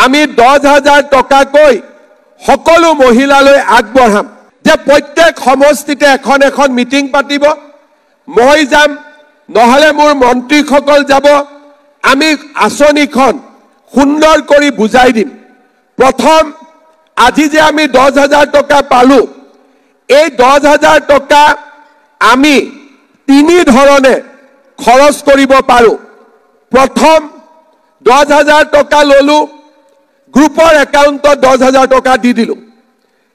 আমি 10,000 টকাকৈ সকলো মহিলালৈ আগবঢ়াম যে প্ৰত্যেক সমষ্টিতে এখন এখন মিটিং পাতিব মই যাম নহলে মোৰ মন্ত্ৰীসকল যাব আমি আঁচনিখন সুন্দৰ কৰি বুজাই দিম প্ৰথম আজি যে আমি 10,000 টকা পালো এই 10,000 টকা আমি তিনি ধৰণে খৰচ কৰিব পাৰো প্ৰথম 10,000 টকা ললো গ্ৰুপৰ একাউণ্টত 10,000 টকা দি দিলো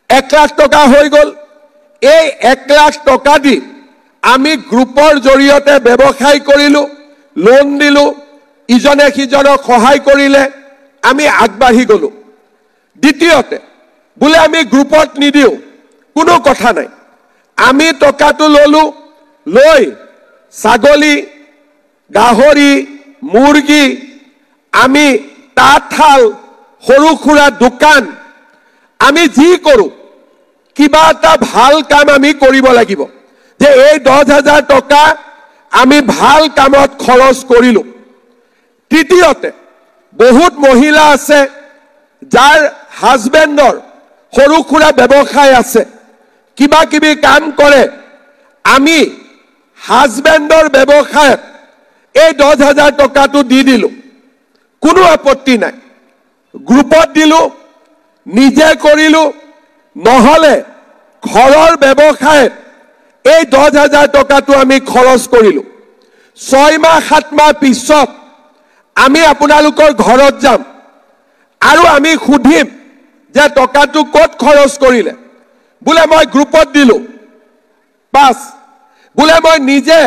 1 লাখ টকা হৈ গল এই 1 লাখ টকা দি আমি গ্ৰুপৰ জৰিয়তে ব্যৱসায় কৰিলো লোন দিলো ইজনে সিজনক সহায় কৰিলে আমি আগবাঢ়ি গলো দ্বিতীয়তে বুলে আমি গ্ৰুপত নিদিও কোনো কথা নাই আমি টকাটো ললো লৈ ছাগলী গাহৰি মুৰ্গী আমি তাঁতশাল সৰু খুৰা দোকান আমি যি কৰো কিবা এটা ভাল কাম আমি কৰিব লাগিব যে এই 10,000 টকা আমি ভাল কামত খৰচ কৰিলো তৃতীয়তে বহুত মহিলা আছে যাৰ হাজবেণ্ডৰ সৰু খুৰা ব্যৱসায় আছে কিবা কিবি কাম কৰে আমি হাজবেণ্ডৰ ব্যৱসায়ত এই 10,000 টকাটো দি দিলো কোনো আপত্তি নাই গ্ৰুপত দিলো নিজে কৰিলো নহলে ঘৰৰ ব্যৱসায়ত এই 10,000 টকাটো আমি খৰচ কৰিলো 6 মাহ 7 মাহ পিছত আমি আপোনালোকৰ ঘৰত যাম আৰু আমি খুদিম যে টকাটো ক'ত খৰচ কৰিলে বুলে মই গ্ৰুপত দিলো পাস বুলে মই নিজে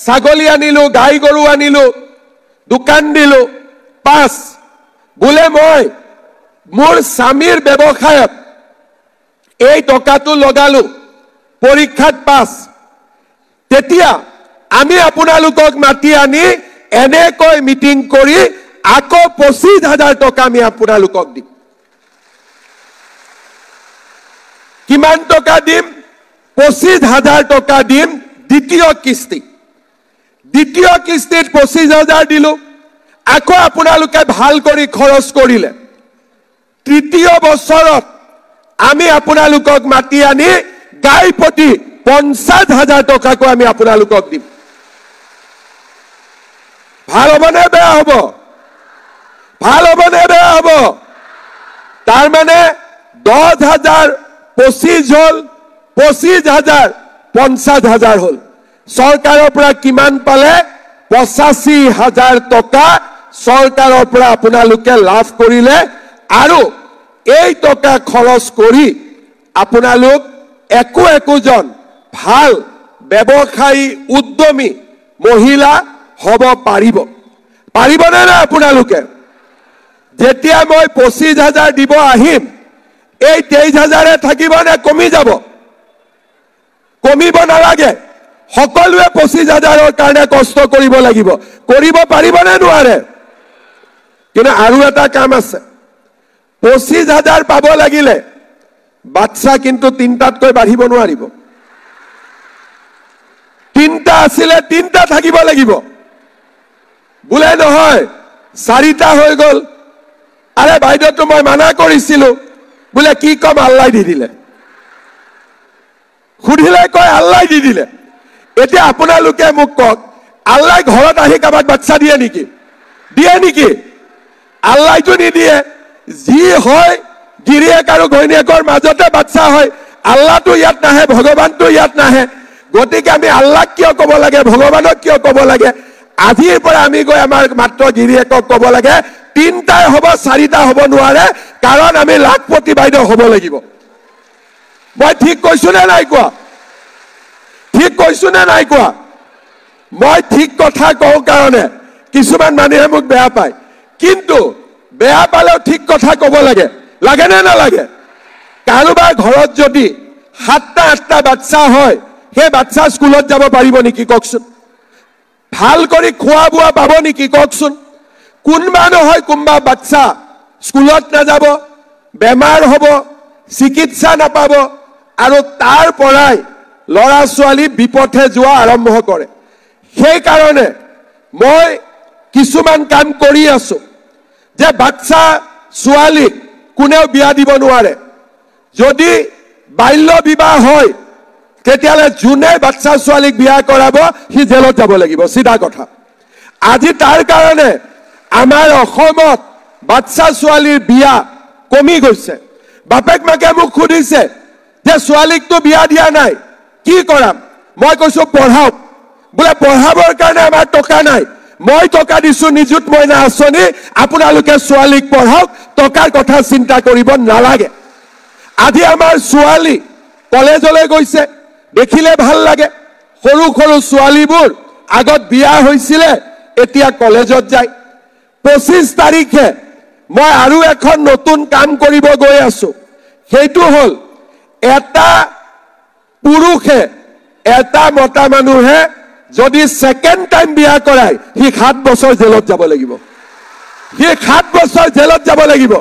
ছাগলী আনিলো গাই গৰু আনিলো দোকান দিলো পাস বুলে মই মোৰ স্বামীৰ ব্যৱসায়ত এই টকাটো লগালো পৰীক্ষাত পাস তেতিয়া আমি আপোনালোকক মাতি আনি এনেকৈ মিটিং কৰি আকৌ 25,000 টকা আমি আপোনালোকক দিম কিমান টকা দিম 25,000 টকা দিম দ্বিতীয় কিস্তিত 25,000 দিলো আকৌ আপোনালোকে ভাল কৰি খৰচ কৰিলে তৃতীয় বছৰত আমি আপোনালোকক মাতি আনি গাই প্ৰতি 50,000 টকাকৈ আমি আপোনালোকক দিম ভাল হ'বনে বেয়া হ'ব ভাল হ'বনে বেয়া হ'ব তাৰ মানে 10,000 25 হল 25,000 50,000 হল চৰকাৰৰ পৰা কিমান পালে 85,000 টকা চৰকাৰৰ পৰা আপোনালোকে লাভ কৰিলে আৰু এই টকা খৰচ কৰি আপোনালোক একোজন ভাল ব্যৱসায়ী উদ্যমী মহিলা হ'ব পাৰিবনে না আপোনালোকে যেতিয়া মই 25,000 দিব আহিম এই 23,000 থাকিব নে কমি যাব কমিব নালাগে সকলোৱে 25,000 কাৰণে কষ্ট কৰিব লাগিব কৰিব পাৰিবনে নোৱাৰে কিন্তু আৰু এটা কাম আছে 25,000 পাব লাগিলে বাচ্চা কিন্তু 3টাতকৈ বাঢ়িব নোৱাৰিব 3টা আছিল 3টা থাকিব লাগিব বুলে নহয় 4টা হৈ গল আৰে বাইদেউটো মই মানা কৰিছিলো বুলে কি কম আল্লাহ দি দিলে খুদিলে কয় আল্লাহ দি দিলে এতিয়া আপোনালোকে মোক কক আল্লাহ ঘৰত আহি কাবাক বাচ্চা দিয়ে নেকি আল্লাহটো নিদিয়ে যি হয় গিৰিয়েক আৰু ঘৈণীয়েকৰ মাজতে বাচ্চা হয় আল্লাহটো ইয়াত নাহে ভগৱানটো ইয়াত নাহে গতিকে আমি আল্লাহক কিয় ক'ব লাগে ভগৱানক কিয় ক'ব লাগে আজিৰ পৰা আমি গৈ আমাৰ মাত্ৰ গিৰিয়েকক ক'ব লাগে 3টাই হ'ব 4টা হ'ব নোৱাৰে কাৰণ আমি লাখপতি বাইদেউ হ'ব লাগিব মই ঠিক কৈছো নে নাই কোৱা মই ঠিক কথা কওঁ কাৰণে কিছুমান মানুহে মোক বেয়া পায় কিন্তু বেয়া পালেও ঠিক কথা ক'ব লাগে নে নালাগে কাৰোবাৰ ঘৰত যদি 7টা 8টা বাচ্চা হয় সেই বাচ্চা স্কুলত যাব পাৰিব নেকি কওকচোন ভাল কৰি খোৱা বোৱা পাব নেকি কওকচোন কোনবা নহয় কোনবা বাচ্চা স্কুলত নাযাব বেমাৰ হ'ব চিকিৎসা নাপাব আৰু তাৰ পৰাই লৰা ছোৱালী বিপথে যোৱা আৰম্ভ কৰে সেই কাৰণে মই কিছুমান কাম কৰি আছো যে বাচ্চা ছোৱালীক কোনেও বিয়া দিব নোৱাৰে যদি বাল্য বিবাহ হয় তেতিয়ালে যোনে বাচ্চা ছোৱালীক বিয়া কৰাব সি জেলত যাব লাগিব সিধা কথা আজি তাৰ কাৰণে আমাৰ অসমত বাচ্চা ছোৱালীৰ বিয়া কমি গৈছে বাপেক মাকে মোক খুদিছে যে ছোৱালীকটো বিয়া দিয়া নাই কি কৰাম মই কৈছো পঢ়াওক বলে পঢ়াবৰ কাৰণে আমাৰ টকা নাই মই টকা দিছো নিযুত মইনা আঁচনি আপোনালোকে ছোৱালীক পঢ়াওক টকাৰ কথা চিন্তা কৰিব নালাগে আজি আমাৰ ছোৱালী কলেজলৈ গৈছে দেখিলে ভাল লাগে সৰু সৰু ছোৱালীবোৰ আগত বিয়া হৈছিলে এতিয়া কলেজত যায় 25 তাৰিখে মই আৰু এখন নতুন কাম কৰিব গৈ আছো সেইটো হল এটা পুৰুষে এটা মতা মানুহে যদি সেকেন্ড টাইম বিয়া কৰায় সি 7 বছৰ জেলত যাব লাগিব সি 7 বছৰ জেলত যাব লাগিব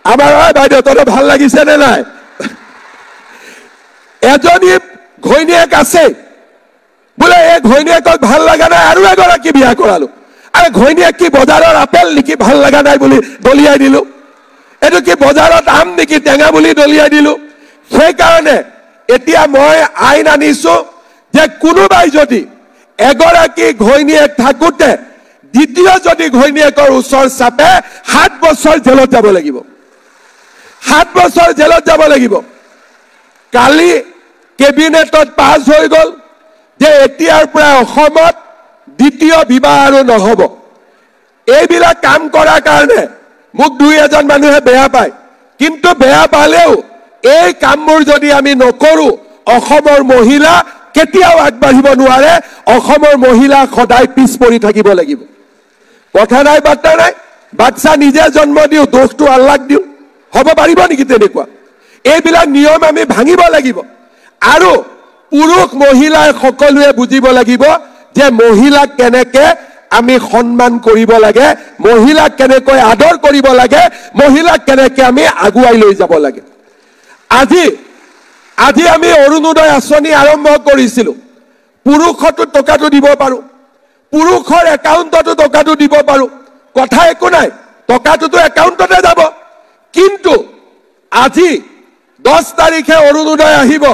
আমাৰ বাইদেউ তোৰ ভাল লাগিছে নে নাই এজনী ঘৈণীয়েক আছে বলে এই ঘৈণীয়েকক ভাল লাগা নাই আৰু এগৰাকী বিয়া কৰালো আৰে ঘৈণীয়েক কি বজাৰৰ আপেল নেকি ভাল লাগা নাই বুলি দলিয়াই দিলো এটো কি বজাৰত আম নেকি টেঙা বুলি দলিয়াই দিলো সেই কাৰণে এতিয়া মই আইন আনিছো যে কোনোবাই যদি এগৰাকী ঘৈণীয়েক থাকুতে দ্বিতীয় যদি ঘৈণীয়েকৰ ওচৰ চাপে 7 বছৰ জেলত যাব লাগিব 7 বছৰ জেলত যাব লাগিব কালি কেবিনেটত পাছ হৈ গল যে এতিয়াৰ পৰা অসমত দ্বিতীয় বিবাহ আৰু নহব এইবিলাক কাম কৰাৰ কাৰণে মোক দুই এজন মানুহে বেয়া পায় কিন্তু বেয়া পালেও এই কামবোৰ যদি আমি নকৰো অসমৰ মহিলা কেতিয়াও আগবাঢ়িব নোৱাৰে অসমৰ মহিলা সদায় পিছ পৰি থাকিব লাগিব কথা নাই বাৰ্তা নাই বাচ্চা নিজে জন্ম দিও দোষটো আল্লাহক দিও হ'ব পাৰিব নেকি তেনেকুৱা এইবিলাক নিয়ম আমি ভাঙিব লাগিব আৰু পুৰুষ মহিলা সকলোৱে বুজিব লাগিব যে মহিলাক কেনেকে আমি সম্মান কৰিব লাগে মহিলাক কেনেকৈ আদৰ কৰিব লাগে মহিলাক কেনেকে আমি আগুৱাই লৈ যাব লাগে আজি আমি অৰুণোদয় আঁচনি আৰম্ভ কৰিছিলো পুৰুষটো টকাটো দিব পাৰো পুৰুষৰ একাউণ্টতো টকাটো দিব পাৰো কথা একো নাই টকাটো একাউণ্টতে যাব কিন্তু আজি 10 তাৰিখে অৰুণোদয় আহিব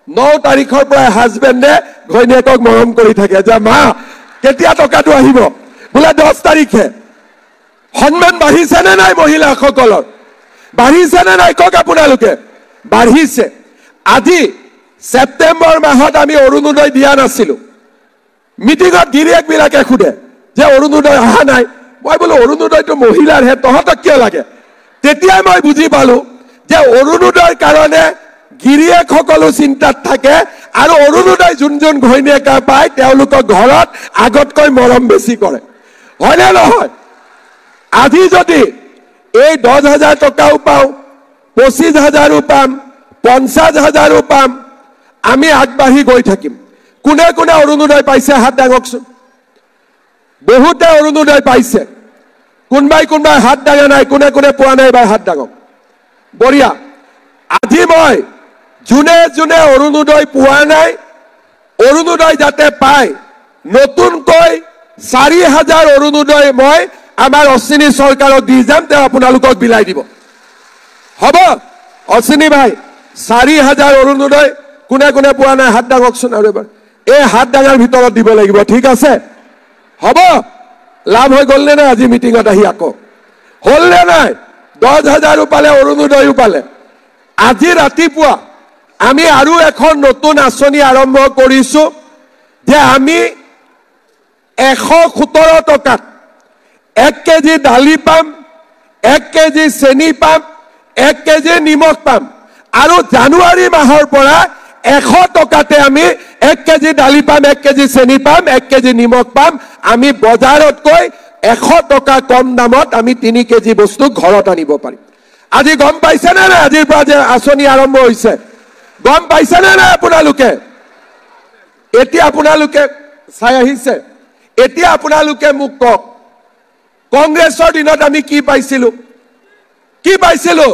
9 তাৰিখৰ পৰা হাজবেণ্ডে ঘৈণীয়েকক মৰম কৰি থাকে যে মা কেতিয়া টকাটো আহিব বলে 10 তাৰিখে সন্মান বাঢ়িছে নে নাই মহিলাসকলৰ বাঢ়িছে নে নাই কক আপোনালোকে বাঢ়িছে আজি সেপ্টেম্বৰ মাহত আমি অৰুণোদয় দিয়া নাছিলো মিটিঙত গিৰিয়েক বিলাকে খুদে যে অৰুণোদয় অহা নাই মই বলো অৰুণোদয়টো মহিলাৰ হে তহঁতক কিয় লাগে তেতিয়া মই বুজি পালো যে অৰুণোদয়ৰ কাৰণে গিৰিয়েক সকলো চিন্তাত থাকে আৰু অৰুণোদয় যোন ঘৈণীয়েক পায় তেওঁলোকৰ ঘৰত আগতকৈ মৰম বেছি কৰে হয় নে নহয় আজি যদি এই 10,000 টকাও পাও 25,000ও পাম 50,000ও পাম আমি আগবাঢ়ি গৈ থাকিম কোনে কোনে অৰুণোদয় পাইছে হাত দাঙকচোন বহুতে অৰুণোদয় পাইছে কোনবাই হাত দাঙা নাই কোনে কোনে পোৱা নাই বাই হাত দাঙক বঢ়িয়া আজি মই যোনে যোনে অৰুণোদয় পোৱা নাই অৰুণোদয় যাতে পায় নতুনকৈ 4,000 অৰুণোদয় মই আমাৰ অশ্বিনী চৰকাৰক দি যাম তে আপোনালোকক বিলাই দিব হ'ব অশ্বিনী ভাই 4,000 অৰুণোদয় কোনে কোনে পোৱা নাই হাত দাঙকচোন আৰু এবাৰ এই হাত দাঙাৰ ভিতৰত দিব লাগিব ঠিক আছে হ'ব লাভ হৈ গল নে নাই আজি মিটিঙত আহি আকৌ হল নে নাই 10,000 পালে অৰুণোদয়ও পালে আজি ৰাতিপুৱা আমি আৰু এখন নতুন আঁচনি আৰম্ভ কৰিছো যে আমি 117 টকাত 1 কেজি দালি পাম 1 কেজি চেনি পাম 1 কেজি নিমখ পাম আৰু জানুৱাৰী মাহৰ পৰা 100 টকাতে আমি 1 কেজি দালি পাম 1 কেজি চেনি পাম 1 কেজি নিমখ পাম আমি বজাৰতকৈ 100 টকা কম দামত আমি 3 কেজি বস্তু ঘৰত আনিব পাৰিম আজি গম পাইছে নে নাই আজিৰ পৰা যে আঁচনি আৰম্ভ হৈছে গম পাইছে নে নাই আপোনালোকে এতিয়া আপোনালোকে চাই আহিছে এতিয়া আপোনালোকে মোক কক কংগ্ৰেছৰ দিনত আমি কি পাইছিলো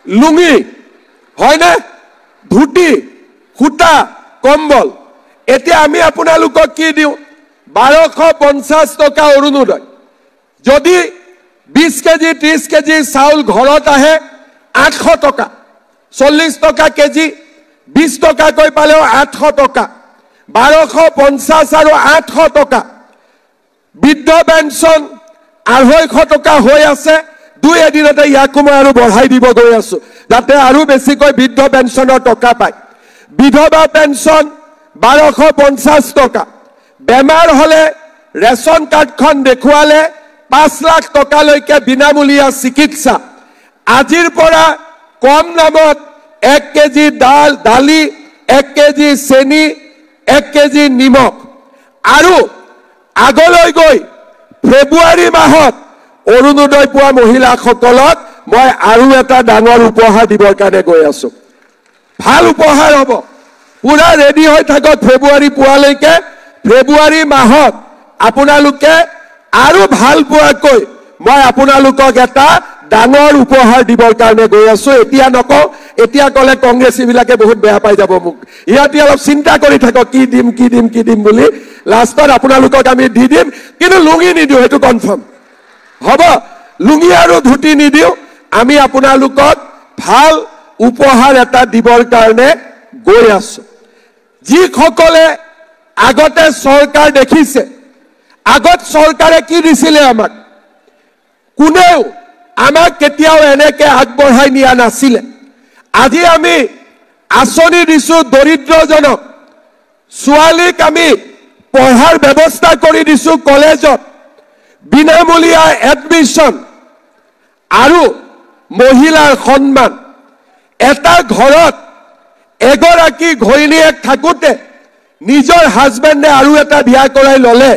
লুঙি হয় না ধুতি খুটা কম্বল এতিয়া আমি আপোনালোকক কি দিও 1250 টকা অৰুণোদয় যদি 20 কেজি 30 কেজি চাউল ঘৰত আহে 800 টকা 40 টকা কেজি 20 টকাকৈ পালেও 800 টকা 1250 আৰু 800 টকা বৃদ্ধ পেঞ্চন 250 টকা হৈ আছে দুই এদিনতে ইয়াকো মই আৰু বঢ়াই দিব গৈ আছো যাতে আৰু বেছিকৈ বৃদ্ধ পেঞ্চনৰ টকা পায় বিধৱা পেঞ্চন 1250 টকা বেমাৰ হলে ৰেশন কাৰ্ডখন দেখুৱালে 5 লাখ টকালৈকে বিনামূলীয়া চিকিৎসা আজিৰ পৰা কম নামত 1 কেজি দালি 1 কেজি চেনি 1 কেজি নিমখ আৰু আগলৈ গৈ ফেব্ৰুৱাৰী মাহত অৰুণোদয় পোৱা মহিলাসকলক মই আৰু এটা ডাঙৰ উপহাৰ দিবৰ কাৰণে গৈ আছো ভাল উপহাৰ হ'ব পুৰা ৰেডি হৈ থাকক ফেব্ৰুৱাৰী পোৱালৈকে ফেব্ৰুৱাৰী মাহত আপোনালোকে আৰু ভাল পোৱাকৈ মই আপোনালোকক এটা ডাঙৰ উপহাৰ দিবৰ কাৰণে গৈ আছো এতিয়া নকওঁ এতিয়া কলে কংগ্ৰেছীবিলাকে বহুত বেয়া পাই যাব মোক ইয়াতে অলপ চিন্তা কৰি থাকক কি দিম বুলি লাষ্টত আপোনালোকক আমি দি দিম কিন্তু লুঙি নিদিও হেতু কনফাৰ্ম হ'ব লুঙি আৰু ধুতি নিদিও আমি আপোনালোকক ভাল উপহাৰ এটা দিবৰ কাৰণে গৈ আছো যিসকলে আগতে চৰকাৰ দেখিছে আগত চৰকাৰে কি দিছিলে আমাক কোনেও আমাক কেতিয়াও এনেকে আগবঢ়াই নিয়া নাছিলে আজি আমি আঁচনি দিছো দৰিদ্ৰজনক ছোৱালীক আমি পঢ়াৰ ব্যৱস্থা কৰি দিছো কলেজত বিনামূলীয়া এডমিশন আৰু মহিলাৰ সন্মান এটা ঘৰত এগৰাকী ঘৈণীয়েক থাকোতে নিজৰ হাজবেণ্ডে আৰু এটা বিয়া কৰাই ললে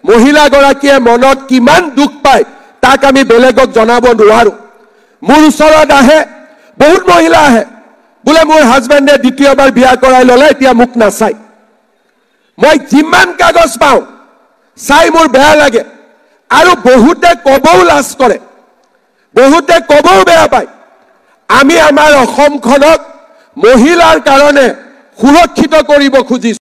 মহিলাগৰাকীয়ে মনত কিমান দুখ পায় তাক আমি বেলেগক জনাব নোৱাৰো মোৰ ওচৰত আহে বহুত মহিলা আহে বোলে মোৰ হাজবেণ্ডে দ্বিতীয়বাৰ বিয়া কৰাই ললে এতিয়া মোক নাচাই মই যিমান কাগজ পাওঁ চাই মোৰ বেয়া লাগে আৰু বহুতে কবও লাজ কৰে বহুতে কবও বেয়া পায় আমি আমাৰ অসমখনক মহিলাৰ কাৰণে সুৰক্ষিত কৰিব খুজিছো